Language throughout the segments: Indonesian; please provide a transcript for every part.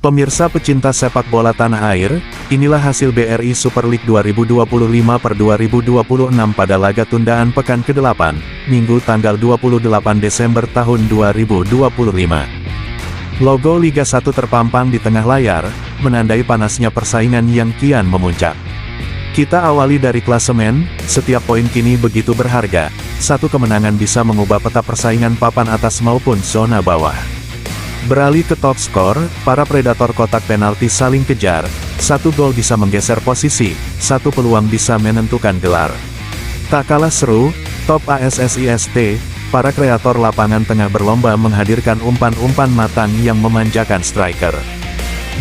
Pemirsa pecinta sepak bola tanah air, inilah hasil BRI Super League 2025 per 2026 pada laga tundaan pekan ke-8, Minggu tanggal 28 Desember tahun 2025. Logo Liga 1 terpampang di tengah layar, menandai panasnya persaingan yang kian memuncak. Kita awali dari klasemen, setiap poin kini begitu berharga, satu kemenangan bisa mengubah peta persaingan papan atas maupun zona bawah. Beralih ke top skor, para predator kotak penalti saling kejar, satu gol bisa menggeser posisi, satu peluang bisa menentukan gelar. Tak kalah seru, top ASSIST, para kreator lapangan tengah berlomba menghadirkan umpan-umpan matang yang memanjakan striker.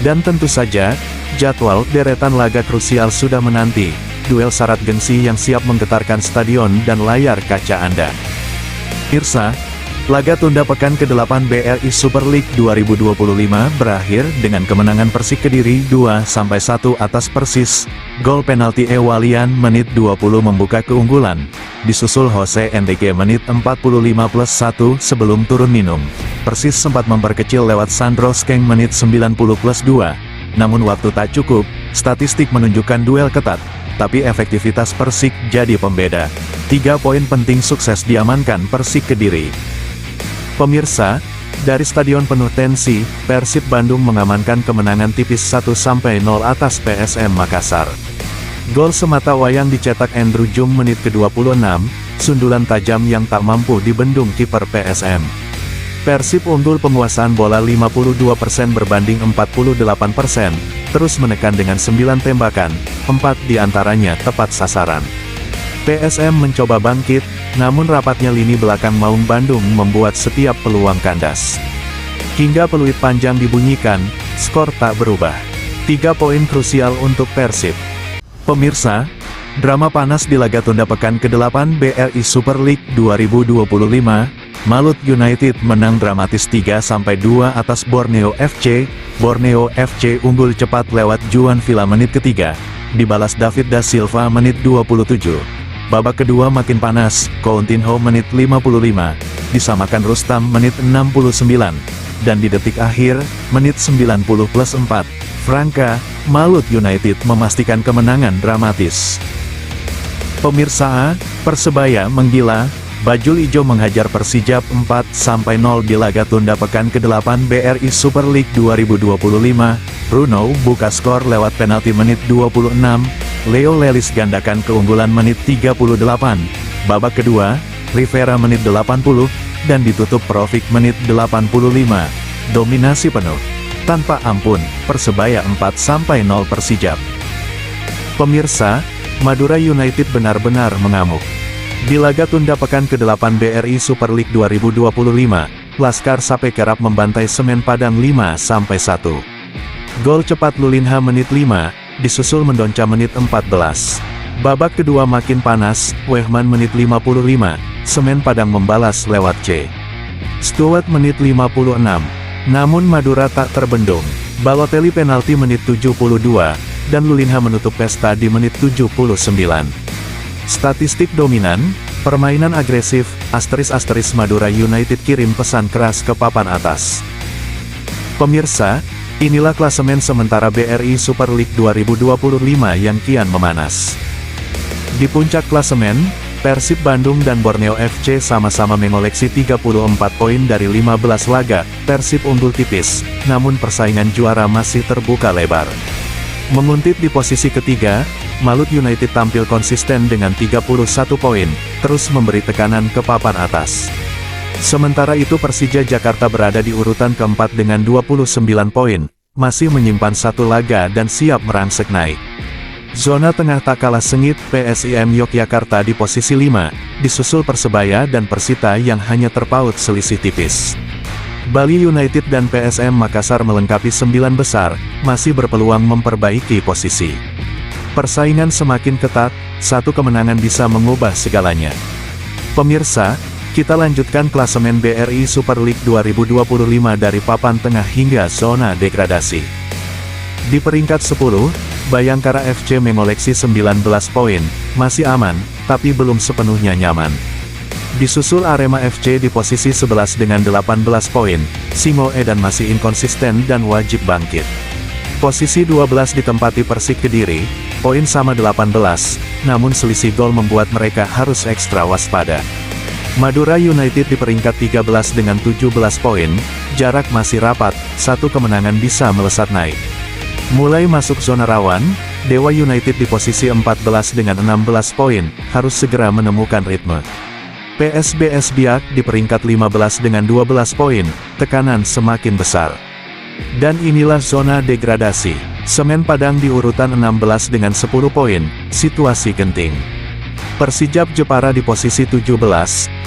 Dan tentu saja, jadwal deretan laga krusial sudah menanti, duel syarat gengsi yang siap menggetarkan stadion dan layar kaca Anda. Irsa, laga tunda pekan ke-8 BRI Super League 2025 berakhir dengan kemenangan Persik Kediri 2-1 atas Persis. Gol penalti Ewalian menit 20 membuka keunggulan, disusul Jose Enrique menit 45+1 sebelum turun minum. Persis sempat memperkecil lewat Sandro Skeng menit 90+2. Namun waktu tak cukup, statistik menunjukkan duel ketat, tapi efektivitas Persik jadi pembeda. 3 poin penting sukses diamankan Persik Kediri. Pemirsa, dari stadion penuh tensi, Persib Bandung mengamankan kemenangan tipis 1-0 atas PSM Makassar. Gol semata wayang dicetak Andrew Jung menit ke-26, sundulan tajam yang tak mampu dibendung kiper PSM. Persib unggul penguasaan bola 52% berbanding 48%, terus menekan dengan 9 tembakan, 4 diantaranya tepat sasaran. PSM mencoba bangkit, namun rapatnya lini belakang Maung Bandung membuat setiap peluang kandas. Hingga peluit panjang dibunyikan, skor tak berubah. 3 poin krusial untuk Persib. Pemirsa, drama panas di laga tunda pekan ke-8 BRI Super League 2025, Malut United menang dramatis 3-2 atas Borneo FC. Borneo FC unggul cepat lewat Juan Villa menit ketiga, dibalas David da Silva menit 27. Babak kedua makin panas, Coutinho menit 55, disamakan Rustam menit 69, dan di detik akhir, menit 90+4, Franka, Malut United memastikan kemenangan dramatis. Pemirsa, Persebaya menggila, Bajul Ijo menghajar Persijap 4-0 di laga tunda pekan ke-8 BRI Super League 2025, Bruno buka skor lewat penalti menit 26, Leo Lelis gandakan keunggulan menit 38, babak kedua, Rivera menit 80, dan ditutup Profik menit 85, dominasi penuh, tanpa ampun, Persebaya 4-0 Persijap. Pemirsa, Madura United benar-benar mengamuk. Di laga tunda pekan ke-8 BRI Super League 2025, Laskar Sape kerap membantai Semen Padang 5-1. Gol cepat Lulinha menit 5, disusul Mendonca menit 14. Babak kedua makin panas, Wehman menit 55, Semen Padang membalas lewat C. Stewart menit 56. Namun Madura tak terbendung. Balotelli penalti menit 72, dan Lulinha menutup pesta di menit 79. Statistik dominan, permainan agresif, Madura United kirim pesan keras ke papan atas. Pemirsa, inilah klasemen sementara BRI Super League 2025 yang kian memanas. Di puncak klasemen, Persib Bandung dan Borneo FC sama-sama mengoleksi 34 poin dari 15 laga. Persib unggul tipis, namun persaingan juara masih terbuka lebar. Menguntit di posisi ketiga, Malut United tampil konsisten dengan 31 poin, terus memberi tekanan ke papan atas. Sementara itu Persija Jakarta berada di urutan keempat dengan 29 poin, masih menyimpan satu laga dan siap merangsek naik. Zona tengah tak kalah sengit, PSIM Yogyakarta di posisi 5, disusul Persebaya dan Persita yang hanya terpaut selisih tipis. Bali United dan PSM Makassar melengkapi 9 besar, masih berpeluang memperbaiki posisi. Persaingan semakin ketat, satu kemenangan bisa mengubah segalanya. Pemirsa, kita lanjutkan klasemen BRI Super League 2025 dari papan tengah hingga zona degradasi. Di peringkat 10, Bayangkara FC mengoleksi 19 poin, masih aman, tapi belum sepenuhnya nyaman. Disusul Arema FC di posisi 11 dengan 18 poin, Singo Edan masih inkonsisten dan wajib bangkit. Posisi 12 ditempati Persik Kediri, poin sama 18, namun selisih gol membuat mereka harus ekstra waspada. Madura United di peringkat 13 dengan 17 poin, jarak masih rapat, satu kemenangan bisa melesat naik. Mulai masuk zona rawan, Dewa United di posisi 14 dengan 16 poin, harus segera menemukan ritme. PSBS Biak di peringkat 15 dengan 12 poin, tekanan semakin besar. Dan inilah zona degradasi. Semen Padang di urutan 16 dengan 10 poin, situasi genting. Persijap Jepara di posisi 17,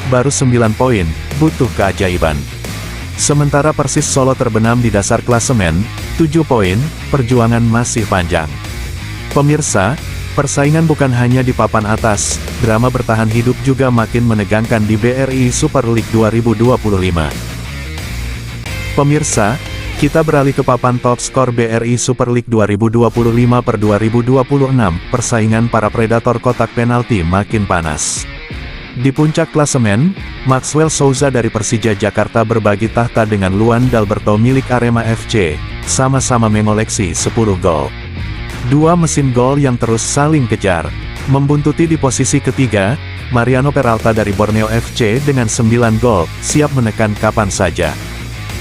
baru 9 poin, butuh keajaiban. Sementara Persis Solo terbenam di dasar klasemen, 7 poin, perjuangan masih panjang. Pemirsa, persaingan bukan hanya di papan atas, drama bertahan hidup juga makin menegangkan di BRI Super League 2025. Pemirsa, kita beralih ke papan top skor BRI Super League 2025 per 2026, persaingan para predator kotak penalti makin panas. Di puncak klasemen, Maxwell Souza dari Persija Jakarta berbagi tahta dengan Luan Dalberto milik Arema FC, sama-sama mengoleksi 10 gol. Dua mesin gol yang terus saling kejar. Membuntuti di posisi ketiga, Mariano Peralta dari Borneo FC dengan 9 gol, siap menekan kapan saja.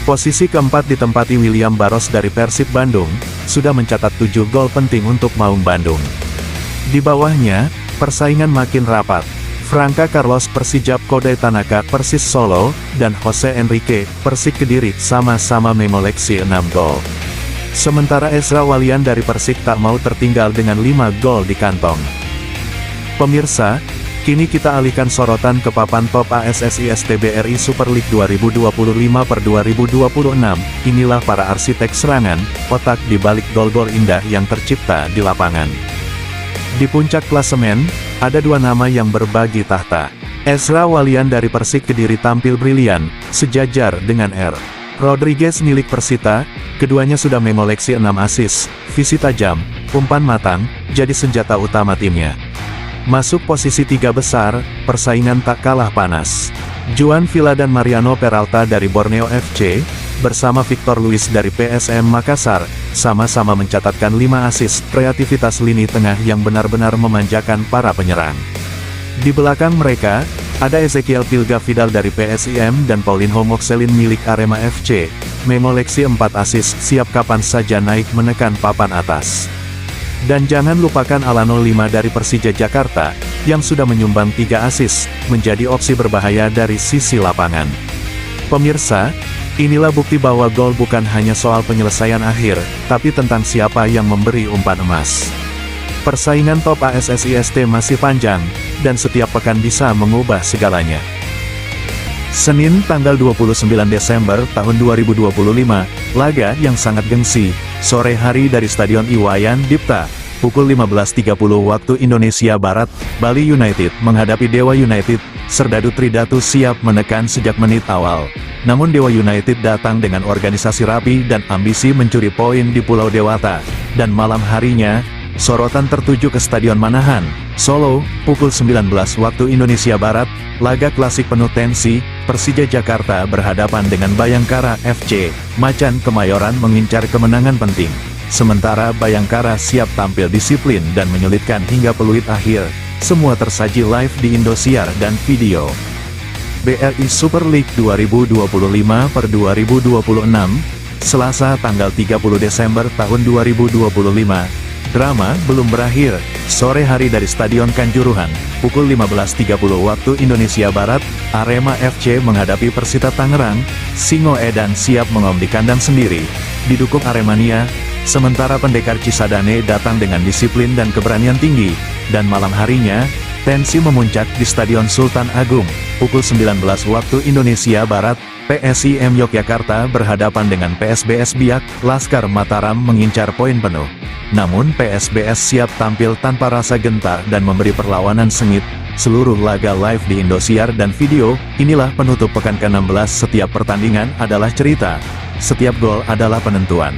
Posisi keempat ditempati William Baros dari Persib Bandung, sudah mencatat 7 gol penting untuk Maung Bandung. Di bawahnya, persaingan makin rapat. Franka Carlos Persijap Kodai Tanaka Persis Solo, dan Jose Enrique Persik Kediri sama-sama mengoleksi 6 gol. Sementara Ezra Walian dari Persik tak mau tertinggal dengan 5 gol di kantong. Pemirsa, kini kita alihkan sorotan ke papan top ASSI STBRI Super League 2025 per 2026, inilah para arsitek serangan, otak di balik gol-gol indah yang tercipta di lapangan. Di puncak klasemen, ada dua nama yang berbagi tahta. Ezra Walian dari Persik Kediri tampil brilian, sejajar dengan R. Rodriguez milik Persita, keduanya sudah mengoleksi 6 assist, visi tajam, umpan matang, jadi senjata utama timnya. Masuk posisi 3 besar, persaingan tak kalah panas. Juan Villa dan Mariano Peralta dari Borneo FC, bersama Victor Luis dari PSM Makassar, sama-sama mencatatkan 5 assist, kreativitas lini tengah yang benar-benar memanjakan para penyerang. Di belakang mereka, ada Ezekiel Pilga Vidal dari PSIM dan Paulinho Moxelin milik Arema FC, mengoleksi 4 assist, siap kapan saja naik menekan papan atas. Dan jangan lupakan Alano 5 dari Persija Jakarta, yang sudah menyumbang 3 assist, menjadi opsi berbahaya dari sisi lapangan. Pemirsa, inilah bukti bahwa gol bukan hanya soal penyelesaian akhir, tapi tentang siapa yang memberi umpan emas. Persaingan top ASSI ST masih panjang, dan setiap pekan bisa mengubah segalanya. Senin tanggal 29 Desember tahun 2025, laga yang sangat gengsi, sore hari dari Stadion Iwayan Dipta, pukul 15.30 waktu Indonesia Barat, Bali United menghadapi Dewa United. Serdadu Tridatu siap menekan sejak menit awal. Namun Dewa United datang dengan organisasi rapi dan ambisi mencuri poin di Pulau Dewata, dan malam harinya, sorotan tertuju ke Stadion Manahan, Solo, pukul 19 waktu Indonesia Barat, laga klasik penuh tensi, Persija Jakarta berhadapan dengan Bayangkara FC, Macan Kemayoran mengincar kemenangan penting. Sementara Bayangkara siap tampil disiplin dan menyulitkan hingga peluit akhir, semua tersaji live di Indosiar dan video. BRI Super League 2025 per 2026, Selasa tanggal 30 Desember tahun 2025. Drama belum berakhir, sore hari dari Stadion Kanjuruhan, pukul 15.30 waktu Indonesia Barat, Arema FC menghadapi Persita Tangerang, Singo Edan siap mengom di kandang sendiri, didukung Aremania, sementara pendekar Cisadane datang dengan disiplin dan keberanian tinggi, dan malam harinya, tensi memuncak di Stadion Sultan Agung, pukul 19 waktu Indonesia Barat, PSIM Yogyakarta berhadapan dengan PSBS Biak, Laskar Mataram mengincar poin penuh. Namun PSBS siap tampil tanpa rasa gentar dan memberi perlawanan sengit. Seluruh laga live di Indosiar dan video, inilah penutup pekan ke-16. Setiap pertandingan adalah cerita, setiap gol adalah penentuan.